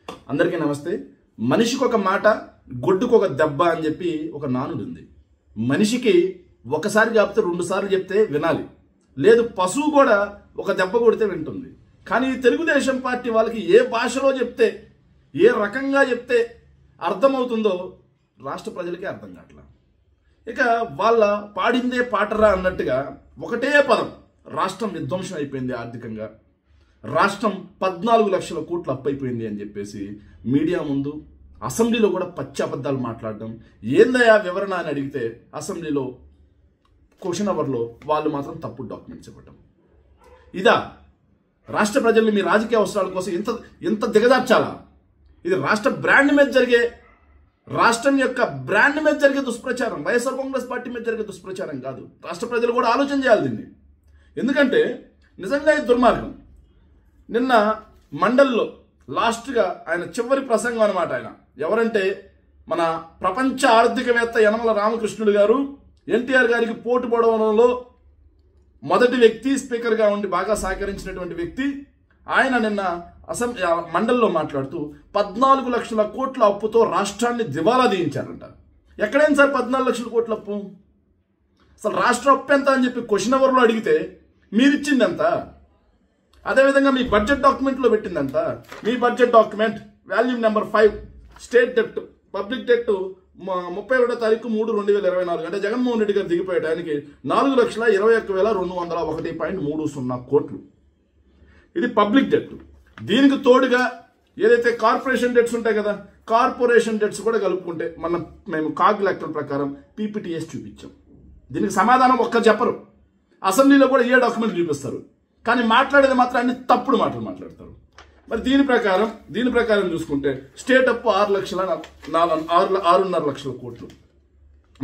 అందరికీ నమస్తే. మనిషికి ఒక మాట, గొడ్డుకు ఒక దెబ్బ అని చెప్పి ఒక నానుడు ఉంది. మనిషికి ఒకసారి చెప్తే 2 సార్లు చెప్తే వినాలి, లేదు పశువు కూడా ఒక దెబ్బ కొడితే వింటుంది. కానీ తెలుగుదేశం పార్టీ వాళ్ళకి ఏ భాషలో చెప్తే, ఏ రకంగా చెప్తే అర్థమవుతుందో రాష్ట్ర ప్రజలకే అర్థం కావట్లా. ఇక వాళ్ళ పాడిందే పాటరా అన్నట్టుగా ఒకటే పదం, రాష్ట్రం విధ్వంసం అయిపోయింది, ఆర్థికంగా రాష్ట్రం 14 లక్షల కోట్లు అప్పైపోయింది అని చెప్పేసి మీడియా ముందు అసెంబ్లీలో కూడా పచ్చి అబద్ధాలు మాట్లాడడం. ఏందయ్యా వివరణ అని అడిగితే అసెంబ్లీలో క్వశ్చన్ అవర్లో వాళ్ళు మాత్రం తప్పుడు డాక్యుమెంట్స్ ఇవ్వటం. ఇదా రాష్ట్ర ప్రజల్ని మీ రాజకీయ అవసరాల కోసం ఇంత దిగజార్చాలా? ఇది రాష్ట్ర బ్రాండ్ మీద జరిగే, రాష్ట్రం యొక్క బ్రాండ్ మీద జరిగే దుష్ప్రచారం, వైఎస్ఆర్ కాంగ్రెస్ పార్టీ మీద జరిగే దుష్ప్రచారం కాదు. రాష్ట్ర ప్రజలు కూడా ఆలోచన చేయాలి దీన్ని. ఎందుకంటే నిజంగా ఇది దుర్మార్గం. నిన్న మండలిలో లాస్ట్గా ఆయన చివరి ప్రసంగం అనమాట. ఆయన ఎవరంటే మన ప్రపంచ ఆర్థికవేత్త యనమల రామకృష్ణుడు గారు, ఎన్టీఆర్ గారికి పోటు పొడవడంలో మొదటి వ్యక్తి, స్పీకర్గా ఉండి బాగా సహకరించినటువంటి వ్యక్తి. ఆయన నిన్న మండలిలో మాట్లాడుతూ 14 లక్షల కోట్ల అప్పుతో రాష్ట్రాన్ని దివాలా తీయించారంట. ఎక్కడైనా సార్ 14 లక్షల కోట్ల అప్పు? అసలు రాష్ట్ర అప్పు ఎంత అని చెప్పి క్వశ్చన్ అవర్లో అడిగితే మీరిచ్చింది ఎంత? అదేవిధంగా మీ బడ్జెట్ డాక్యుమెంట్లో పెట్టిందంట. మీ budget document volume number 5 state debt, public debt 31వ తారీఖు 3/2024 అంటే జగన్మోహన్ రెడ్డి గారు దిగిపోయడానికి 4,21,201.30 కోట్లు. ఇది పబ్లిక్ డెట్. దీనికి తోడుగా ఏదైతే కార్పొరేషన్ డెట్స్ ఉంటాయి కదా, కార్పొరేషన్ డెట్స్ కూడా కలుపుకుంటే మేము కాగ్ లెక్కల ప్రకారం పీపీటీఎస్ చూపించాం. దీనికి సమాధానం ఒక్కరు చెప్పరు. అసెంబ్లీలో కూడా ఏ డాక్యుమెంట్ చూపిస్తారు, కానీ మాట్లాడేది మాత్రం అన్ని తప్పుడు మాటలు మాట్లాడతారు. మరి దీని ప్రకారం చూసుకుంటే స్టేట్ అప్పు 6,6.5 లక్షల కోట్లు.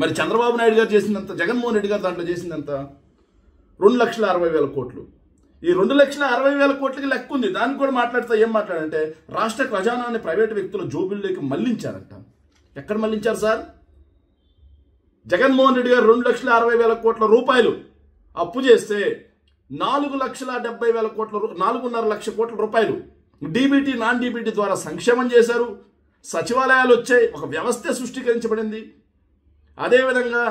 మరి చంద్రబాబు నాయుడు గారు చేసిందంత, జగన్మోహన్ రెడ్డి గారు దాంట్లో చేసిందంత 2,60,000 కోట్లు. ఈ 2,60,000 కోట్లకి లెక్క ఉంది. దానికి కూడా మాట్లాడితే ఏం మాట్లాడంటే రాష్ట్ర ఖజానాన్ని ప్రైవేటు వ్యక్తుల జోబుల్లోకి మళ్లించారంట. ఎక్కడ మళ్లించారు సార్? జగన్మోహన్ రెడ్డి గారు 2,60,000 కోట్ల రూపాయలు అప్పు చేస్తే 4,70,000 కోట్ల 4.5 లక్షల కోట్ల రూపాయలు డీబీటీ, నాన్ డీబీటీ ద్వారా సంక్షేమం చేశారు. సచివాలయాలు వచ్చాయి, ఒక వ్యవస్థ సృష్టికరించబడింది. అదేవిధంగా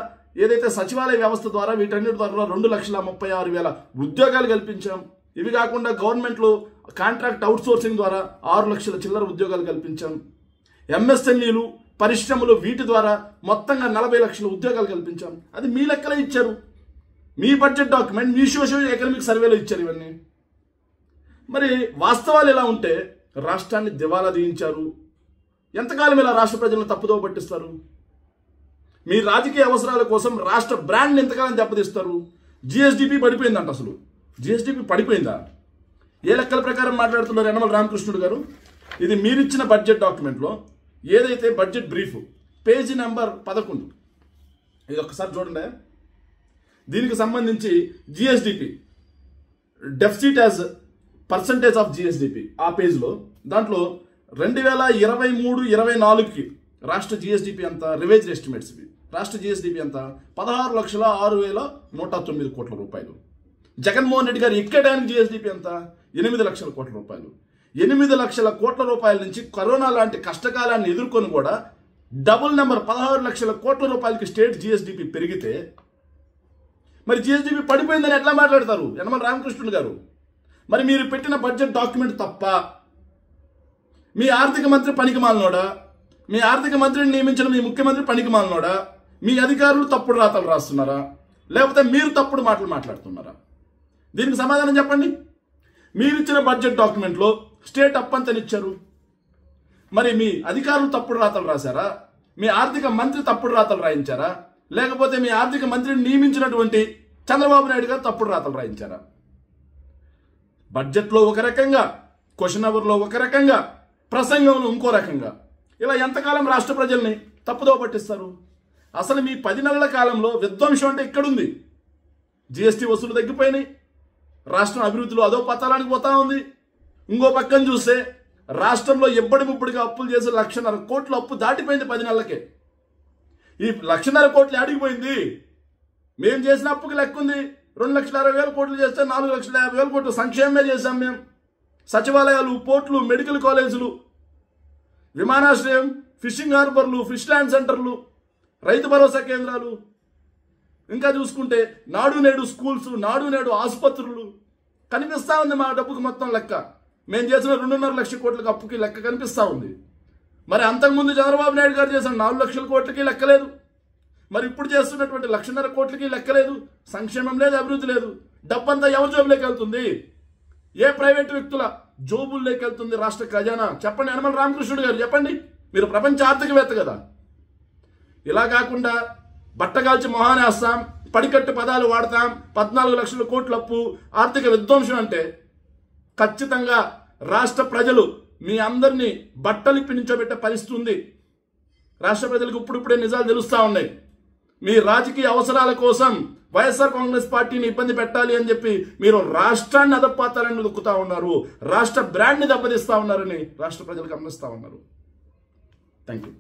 ఏదైతే సచివాలయ వ్యవస్థ ద్వారా వీటన్నిటి ద్వారా 2,36,000 ఉద్యోగాలు కల్పించాం. ఇవి కాకుండా గవర్నమెంట్లో కాంట్రాక్ట్ అవుట్సోర్సింగ్ ద్వారా 6 లక్షల చిల్లర ఉద్యోగాలు కల్పించాం. ఎంఎస్ఎంఈలు, పరిశ్రమలు, వీటి ద్వారా మొత్తంగా 40 లక్షల ఉద్యోగాలు కల్పించాం. అది మీ లెక్కలే ఇచ్చారు. మీ బడ్జెట్ డాక్యుమెంట్, మీ సోషియో ఎకనామిక్ సర్వేలో ఇచ్చారు ఇవన్నీ. మరి వాస్తవాలు ఎలా ఉంటే రాష్ట్రాన్ని దివాలా తీయించారు. ఎంతకాలం ఇలా రాష్ట్ర ప్రజలను తప్పుదో పట్టిస్తారు? మీ రాజకీయ అవసరాల కోసం రాష్ట్ర బ్రాండ్ ఎంతకాలం దెబ్బతీస్తారు? జిఎస్డిపి పడిపోయిందంట. అసలు జిఎస్డిపి పడిపోయిందా? ఏ లెక్కల ప్రకారం మాట్లాడుతున్నారు యనమల రామకృష్ణుడు గారు? ఇది మీరిచ్చిన బడ్జెట్ డాక్యుమెంట్లో ఏదైతే బడ్జెట్ బ్రీఫ్ పేజీ నెంబర్ 11, ఇది ఒక్కసారి చూడండి. దీనికి సంబంధించి GSDP deficit as percentage of GSDP ఆ పేజ్లో, దాంట్లో 2023-24కి రాష్ట్ర జిఎస్డిపి ఎంత, రివైజ్డ్ ఎస్టిమేట్స్ రాష్ట్ర జిఎస్డిపి ఎంత 16,06,109 కోట్ల రూపాయలు. జగన్మోహన్ రెడ్డి గారు ఎక్కడానికి జిఎస్డిపి ఎంత 8 లక్షల కోట్ల రూపాయలు. 8 లక్షల కోట్ల రూపాయల నుంచి కరోనా లాంటి కష్టకాలాన్ని ఎదుర్కొని కూడా డబుల్ నెంబర్ 16 లక్షల కోట్ల రూపాయలకి స్టేట్ జిఎస్డిపి పెరిగితే మరి జిఎస్డిపి పడిపోయిందని ఎట్లా మాట్లాడతారు యనమల రామకృష్ణుడు గారు? మరి మీరు పెట్టిన బడ్జెట్ డాక్యుమెంట్ తప్ప? మీ ఆర్థిక మంత్రి పనికి మాలినోడా? మీ ఆర్థిక మంత్రిని నియమించిన మీ ముఖ్యమంత్రి పనికి మాలినోడా? మీ అధికారులు తప్పుడు రాతలు రాస్తున్నారా, లేకపోతే మీరు తప్పుడు మాటలు మాట్లాడుతున్నారా? దీనికి సమాధానం చెప్పండి. మీరిచ్చిన బడ్జెట్ డాక్యుమెంట్లో స్టేట్ అప్పంతనిచ్చారు. మరి మీ అధికారులు తప్పుడు రాతలు రాశారా? మీ ఆర్థిక మంత్రి తప్పుడు రాతలు రాయించారా? లేకపోతే మీ ఆర్థిక మంత్రిని నియమించినటువంటి చంద్రబాబు నాయుడు గారు తప్పుడు రాతలు రాయించారా? బడ్జెట్లో ఒక రకంగా, క్వశ్చన్ అవర్లో ఒక రకంగా, ప్రసంగంలో ఇంకో రకంగా, ఇలా ఎంతకాలం రాష్ట్ర ప్రజల్ని తప్పుదో పట్టిస్తారు? అసలు మీ 10 నెలల కాలంలో విధ్వంసం అంటే ఎక్కడుంది? జిఎస్టీ వసూలు తగ్గిపోయినాయి, రాష్ట్రం అభివృద్ధిలో అదో పతాలానికి పోతా ఉంది. ఇంకో పక్కన చూస్తే రాష్ట్రంలో ముప్పడిగా అప్పులు చేసి 1,50,000 కోట్ల అప్పు దాటిపోయింది 10 నెలలకే. ఈ 1,50,000 కోట్లు ఆడిపోయింది. మేము చేసిన అప్పుకి లెక్క ఉంది. 2,60,000 కోట్లు చేస్తే 4,50,000 కోట్లు సంక్షేమమే చేశాం మేము. సచివాలయాలు, పోర్టులు, మెడికల్ కాలేజీలు, విమానాశ్రయం, ఫిషింగ్ హార్బర్లు, ఫిష్ ల్యాండ్ సెంటర్లు, రైతు భరోసా కేంద్రాలు, ఇంకా చూసుకుంటే నాడు నేడు స్కూల్స్, నాడు నేడు ఆసుపత్రులు కనిపిస్తూ ఉంది. మా డబ్బుకి మొత్తం లెక్క, మేము చేసిన 2.5 లక్షల కోట్లకి అప్పుకి లెక్క కనిపిస్తూ ఉంది. మరి అంతకుముందు చంద్రబాబు నాయుడు గారు చేసిన 4 లక్షల కోట్లకి లెక్కలేదు. మరి ఇప్పుడు చేస్తున్నటువంటి 1.5 కోట్లకి లెక్కలేదు. సంక్షేమం లేదు, అభివృద్ధి లేదు. డబ్బంతా ఎవరి జోబులోకి వెళ్తుంది? ఏ ప్రైవేటు వ్యక్తుల జోబుల్లోకి వెళ్తుంది రాష్ట్ర ఖజానా? చెప్పండి యనమల రామకృష్ణుడు గారు, చెప్పండి. మీరు ప్రపంచ ఆర్థికవేత్త కదా. ఇలా కాకుండా బట్టగాల్చి మొహానేస్తాం, పడికట్టు పదాలు వాడతాం, 14 లక్షల కోట్ల అప్పు, ఆర్థిక విధ్వంసం అంటే ఖచ్చితంగా రాష్ట్ర ప్రజలు మీ అందరినీ బట్టలిప్పి నించోబెట్టే పరిస్థితి ఉంది. రాష్ట్ర ప్రజలకు ఇప్పుడిప్పుడే నిజాలు తెలుస్తూ ఉన్నాయి. మీ రాజకీయ అవసరాల కోసం వైఎస్ఆర్ కాంగ్రెస్ పార్టీని ఇబ్బంది పెట్టాలి అని చెప్పి మీరు రాష్ట్రాన్ని అదపాతాలని దొక్కుతా ఉన్నారు, రాష్ట్ర బ్రాండ్ని దెబ్బతీస్తా ఉన్నారని రాష్ట్ర ప్రజలు గమనిస్తూ ఉన్నారు. Thank you.